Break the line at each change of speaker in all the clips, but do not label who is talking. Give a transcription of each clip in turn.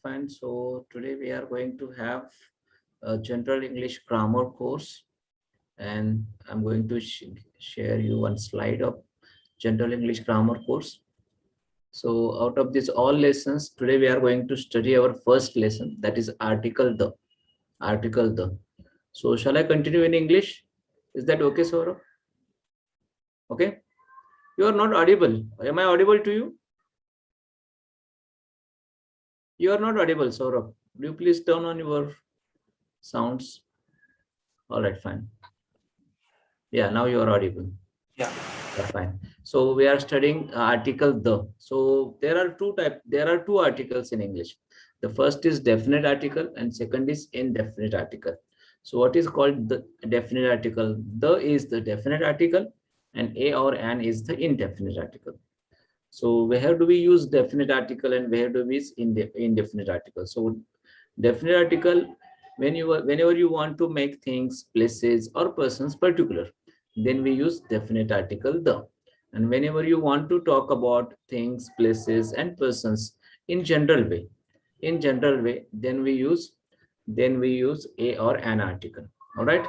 fine. So today we are going to have a general English grammar course, and I'm going to share you one slide of general English grammar course. So out of these all lessons, today we are going to study our first lesson, that is article the. Article the. So shall I continue in English? Is that okay, Saurabh? Okay. You are not audible. Am I audible to you? You are not audible, Saurabh. Do you please turn on your sounds? All right, fine. Yeah, now you are audible.
Yeah.
Fine. So we are studying article the. So there are two articles in English. The first is definite article and second is indefinite article. So what is called the definite article? The is the definite article and a or an is the indefinite article. So where do we use definite article and where do we use indefinite article? So definite article, whenever you want to make things, places or persons particular, then we use definite article the. And whenever you want to talk about things, places and persons in general way, then we use a or an article. All right.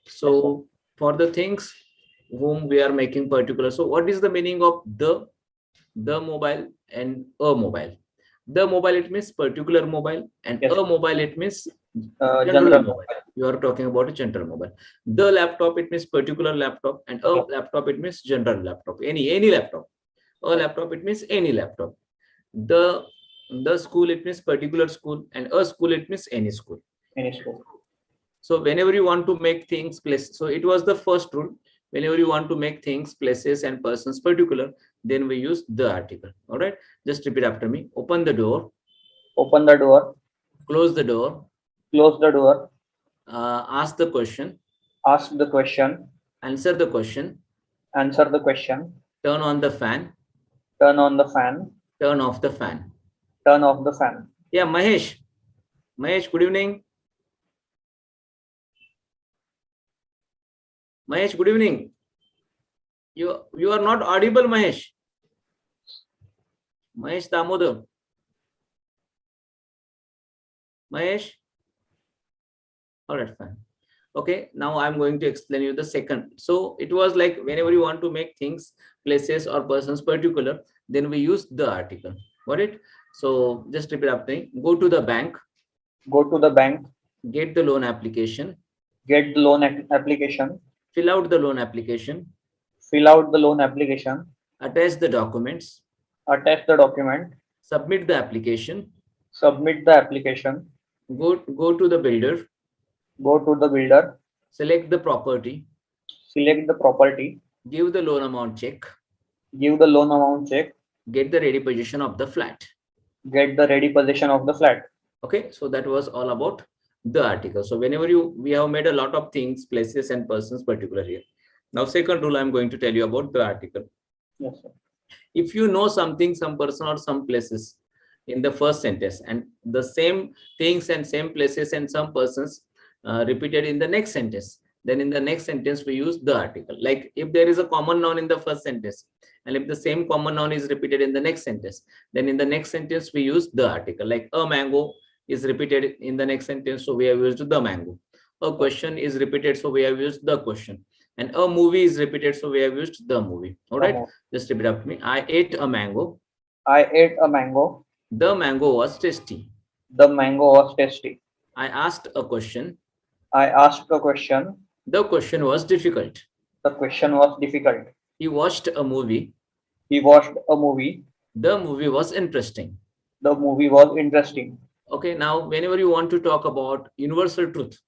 So for the things whom we are making particular, so what is the meaning of the mobile and a mobile? The mobile, it means particular mobile, and
Yes.
a mobile, it means general
General
mobile. You are talking about a general mobile. The laptop, it means particular laptop, and a laptop, it means general laptop. Any laptop. A laptop, it means any laptop. The school, it means particular school, and a school, it means any school.
Any school.
So whenever you want to make things place, so it was the first rule. Whenever you want to make things, places and persons particular, then we use the article. All right, just repeat after me. Open the door.
Open the door.
Close the door.
Close the door.
Ask the question.
Ask the question.
Answer the question.
Answer the question.
Turn on the fan.
Turn on the fan.
Turn off the fan.
Turn off the fan.
Yeah, Mahesh. Mahesh, good evening. Mahesh, good evening. You are not audible, Mahesh. Mahesh Damodar. Mahesh. All right, fine. Okay, now I'm going to explain you the second. So it was like whenever you want to make things, places or persons particular, then we use the article. Got it? So just repeat after me. Go to the bank.
Go to the bank.
Get the loan application.
Get the loan application.
Fill out the loan application.
Fill out the loan application.
Attach the documents.
Attach the document.
Submit the application.
Submit the application.
Go to the builder.
Go to the builder.
Select the property.
Select the property.
Give the loan amount check.
Give the loan amount check.
Get the ready possession of the flat.
Get the ready possession of the flat.
Okay, so that was all about the article. So whenever we have made a lot of things, places and persons particular here. Now second rule, I'm going to tell you about the article.
Yes, sir.
If you know something, some person or some places in the first sentence, and the same things and same places and some persons repeated in the next sentence, then in the next sentence we use the article. Like if there is a common noun in the first sentence, and if the same common noun is repeated in the next sentence, then in the next sentence we use the article. Like a mango is repeated in the next sentence, so we have used the mango. A question is repeated, so we have used the question. And a movie is repeated, so we have used the movie. All right, just repeat after me. I ate a mango.
I ate a mango.
The mango was tasty.
The mango was tasty.
I asked a question.
I asked a question.
The question was difficult.
The question was difficult.
He watched a movie.
He watched a movie.
The movie was interesting.
The movie was interesting.
Okay, now whenever you want to talk about universal truth,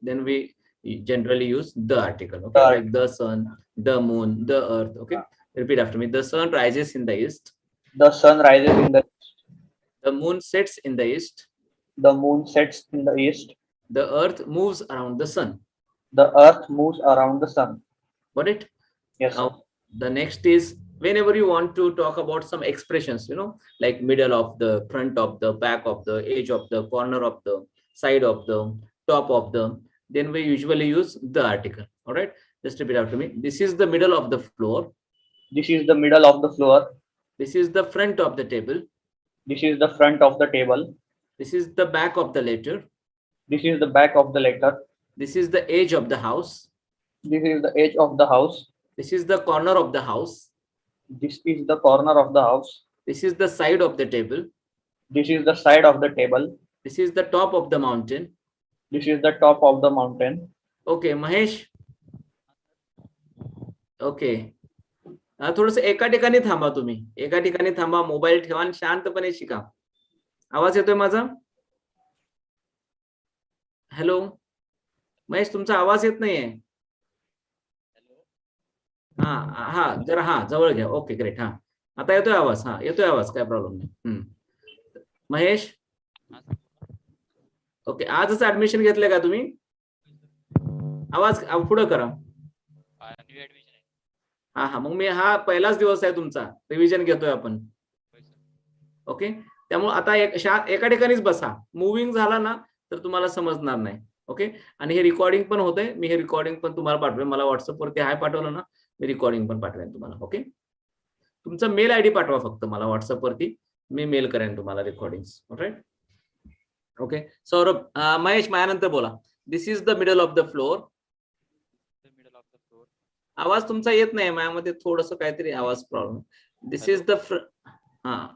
then we generally use the article. Okay, like the sun, the moon, the earth. Okay, repeat after me. The sun rises in the east.
The sun rises in the east.
The moon sets in the east.
The moon sets in the east.
The earth moves around the sun.
The earth moves around the sun.
Got it?
Yes.
Now, the next is whenever you want to talk about some expressions, like middle of the, front of the, back of the, edge of the, corner of the, side of the, top of the, then we usually use the article. All right, just repeat after me. This is the middle of the floor.
This is the middle of the floor.
This is the front of the table.
This is the front of the table.
This is the back of the letter.
This is the back of the letter.
This is the edge of the house.
This is the edge of the house.
This is the corner of the house.
This is the corner of the house.
This is the side of the table.
This is the side of the table.
This is the top of the mountain.
This is the top of the mountain.
Okay, Mahesh. Okay, थोडस एका ठिकाणी थांबा. तुम्ही एका ठिकाणी थांबा, mobile ठेवा आणि शांतपणे शिका. आवाज येतोय माझा? हॅलो महेश, तुमचा आवाज येत नाहीये. हा हा, जरा हा जवळ घ्या. Okay great. हा आता येतोय आवाज? हा येतोय आवाज, काय प्रॉब्लेम नाही. महेश, ओके, आजच ऍडमिशन घेतलंय का तुम्ही? आवाज पुढे करा. हा हा, मग मी हा पहिलाच दिवस आहे तुमचा, रिव्हिजन घेतोय आपण. ओके, त्यामुळे आता एका ठिकाणीच बसा. मुव्हिंग झाला ना तर तुम्हाला समजणार नाही. ओके, आणि हे रेकॉर्डिंग पण होतंय. मी हे रेकॉर्डिंग पण तुम्हाला पाठवेन. मला व्हॉट्सअप वरती हाय पाठवलं ना, मी रेकॉर्डिंग पण पाठवेन तुम्हाला. ओके, तुमचा मेल आयडी पाठवा फक्त मला व्हॉट्सअप वरती, मी मेल करेन तुम्हाला recordings. Right. Okay, Saurabh, Mahesh माझ्यानंतर बोला. This is the middle of the floor. आवाज तुमचा येत नाही, माझ्यामध्ये थोडस काहीतरी आवाज प्रॉब्लेम. दिस इज द हा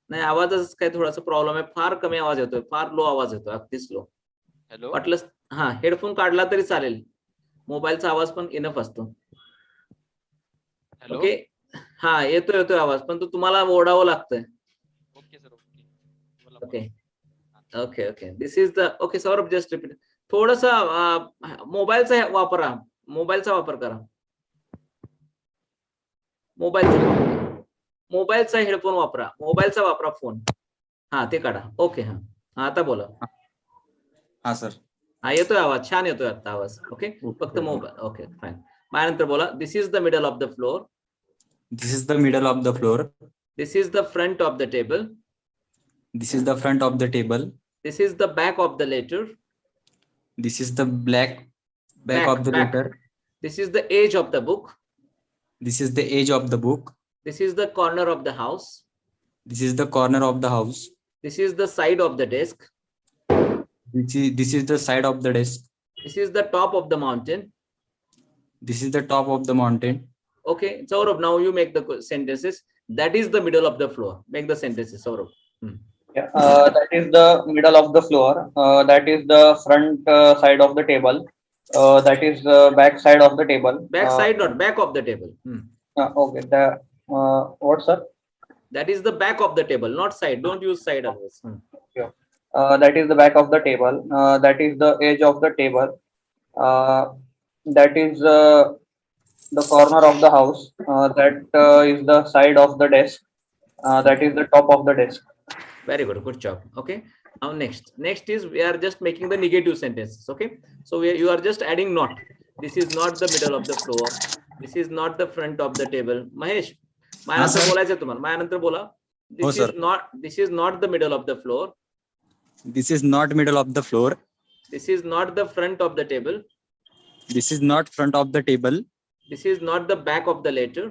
नाही, आवाजच काय थोडासा प्रॉब्लेम आहे. फार कमी आवाज येतोय, फार लो आवाज येतोय, अगदी स्लो. वाटलं हा हेडफोन काढला तरी चालेल, मोबाईलचा आवाज पण इनफ असतो. ओके, हा येतोय आवाज, पण तो तुम्हाला ओढावं लागतंय. Okay okay okay, this is the. Okay Saurabh, just repeat. थोडसा मोबाईलचा वापरा, मोबाईलचा वापर करा. मोबाईलचा हेडफोन वापरा, मोबाईलचा वापरा फोन. हा ते काढा. ओके, हा आता बोला.
हा सर,
हा येतोय आवाज, छान येतोय आता आवाज. ओके, फक्त मोबाईल. Okay fine. माझ्यानंतर बोला. This is the middle of the floor.
This is the middle of the floor.
This is the front of the table.
This is the front of the table.
This is the back of the letter.
This is the back of the letter.
This is the edge of the book.
This is the edge of the book.
This is the corner of the house.
This is the corner of the house.
This is the side of the desk.
This is the side of the desk.
This is the top of the mountain.
This is the top of the mountain.
Okay, Saurabh, now you make the sentences. That is the middle of the floor. Make the sentences, Saurabh.
Yeah, that is the middle of the floor. That is the front side of the table. That is the back side of the table.
Back side, not back of the table.
Okay. The what, sir?
That is the back of the table, not side. Don't use side always.
Yeah. That is the back of the table. That is the edge of the table. That is the corner of the house. That is the side of the desk. That is the top of the desk.
Very good. Good job. Okay. Now next is we are just making the negative sentences. Okay, so you are just adding not. This is not the middle of the floor. This is not the front of the table. Mahesh, माझ्यानंतर बोलायचं तुम्हाला. माझ्यानंतर बोला. This is not the middle of the floor.
This is not middle of the floor.
This is not the front of the table.
This is not front of the table.
This is not the back of the letter.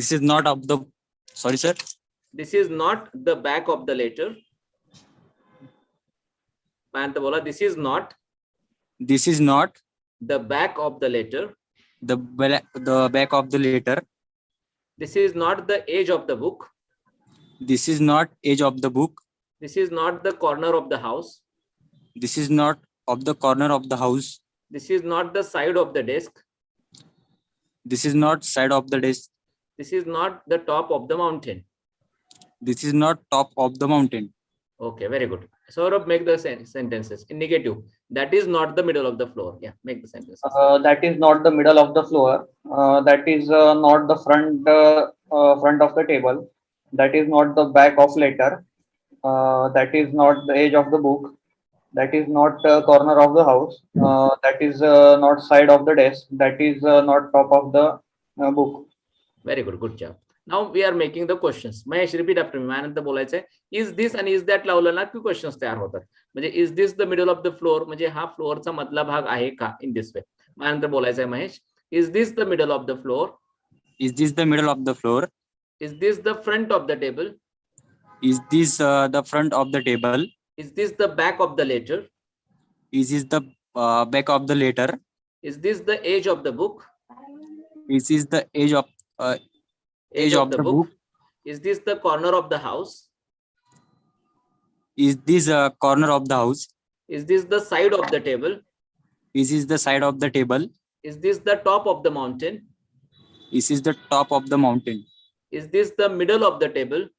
This is not of the. Sorry, sir.
This is not the back of the letter. This is not.
This is not
the back of the letter.
The back of the letter.
This is not the edge of the book.
This is not edge of the book.
This is not the corner of the house.
This is not of the corner of the house.
This is not the side of the desk.
This is not side of the desk.
This is not the top of the mountain.
This is not top of the mountain.
Okay, very good. Saurabh, make the sentences in negative. That is not the middle of the floor. Yeah, make the sentences.
That is not the middle of the floor. That is not the front of the table. That is not the back of letter. That is not the edge of the book. That is not corner of the house. That is not side of the desk. That is not top of the book.
Very good. Good job. Now we are making the questions. Mahesh, repeat after me. माझ्यानंतर बोलायचंय. Is this and is that लावलं ना की questions तयार होतात. म्हणजे is this the middle of the floor, म्हणजे हा फ्लोअरचा मधला भाग आहे का, इन दिस वे. माझ्यानंतर बोलायचंय Mahesh. Is this the middle of the floor?
Is this the middle of the floor?
Is this the front of the table?
Is this the front of the table?
Is this the back of the letter?
Is this the back of the letter?
Is this the edge of the book?
Is this the edge of
Edge of the book. Is this the corner of the house?
Is this a corner of the house?
Is this the side of the table?
Is this the side of the table?
Is this the top of the mountain?
Is this the top of the mountain?
Is this the middle of the table?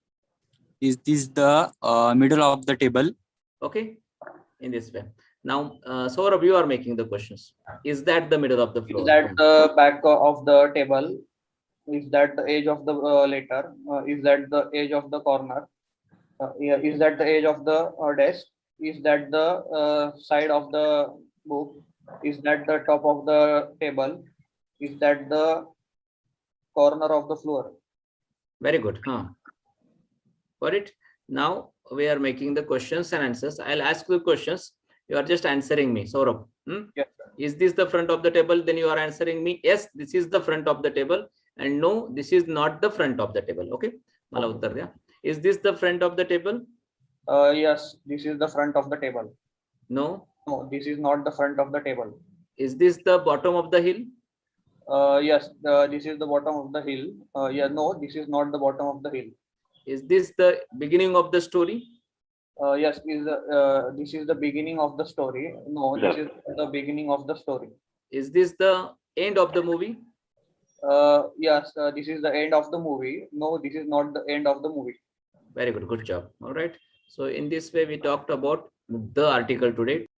Is this the middle of the table?
Okay, in this way. Now, Saurabh, you are making the questions. Is that the middle of the floor?
Is that the back of the table? Is that the edge of the letter? Is that the edge of the corner? Yeah, is that the edge of the desk? Is that the side of the book? Is that the top of the table? Is that the corner of the floor?
Very good. Got it. Now we are making the questions and answers. I'll ask you questions. You are just answering me. Saurabh.
Yes,
Is this the front of the table? Then you are answering me. Yes, this is the front of the table. And no, this is not the front of the table. Okay. Mala uttar diya. Is this the front of the table?
Yes, this is the front of the table.
No.
No, this is not the front of the table.
Is this the bottom of the hill?
Yes, this is the bottom of the hill. Yeah, no, this is not the bottom of the hill.
Is this the beginning of the story?
Yes, this is the beginning of the story. No, this is the beginning of the story.
Is this the end of the movie?
Yes, this is the end of the movie. No, this is not the end of the movie.
Very good. Good job. All right. So in this way, we talked about the article today.